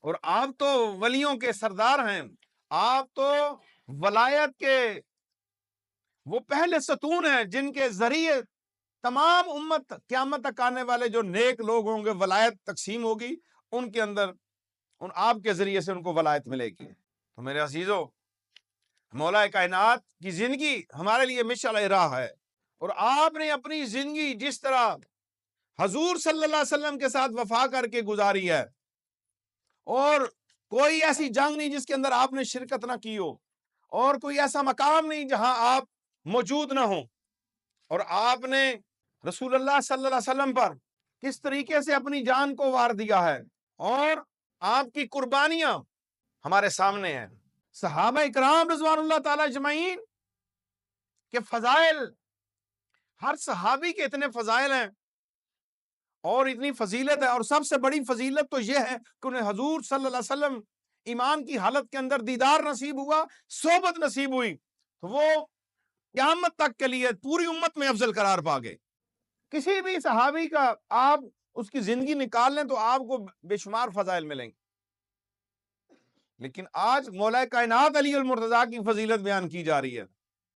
اور آپ تو ولیوں کے سردار ہیں، آپ تو ولایت کے وہ پہلے ستون ہیں جن کے ذریعے تمام امت قیامت تک آنے والے جو نیک لوگ ہوں گے ولایت تقسیم ہوگی، ان کے اندر آپ کے ذریعے سے ان کو ولایت ملے گی۔ تو میرے عزیزو، مولا کائنات کی زندگی ہمارے لیے مشعل راہ ہے، اور آپ نے اپنی زندگی جس طرح حضور صلی اللہ علیہ وسلم کے ساتھ وفا کر کے گزاری ہے، اور کوئی ایسی جنگ نہیں جس کے اندر آپ نے شرکت نہ کی ہو، اور کوئی ایسا مقام نہیں جہاں آپ موجود نہ ہوں، اور آپ نے رسول اللہ صلی اللہ علیہ وسلم پر کس طریقے سے اپنی جان کو وار دیا ہے، اور آپ کی قربانیاں ہمارے سامنے ہیں۔ صحابہ اکرام رضوان اللہ تعالی اجمعین کے فضائل، ہر صحابی کے اتنے فضائل ہیں اور اتنی فضیلت ہے، اور سب سے بڑی فضیلت تو یہ ہے کہ انہیں حضور صلی اللہ علیہ وسلم ایمان کی حالت کے اندر دیدار نصیب ہوا، صحبت نصیب ہوئی، تو وہ قیامت تک کے لیے پوری امت میں افضل قرار پا گئے۔ کسی بھی صحابی کا آپ اس کی زندگی نکال لیں تو آپ کو بے شمار فضائل ملیں گے، لیکن آج مولا کائنات علی المرتضیٰ کی فضیلت بیان کی جا رہی ہے۔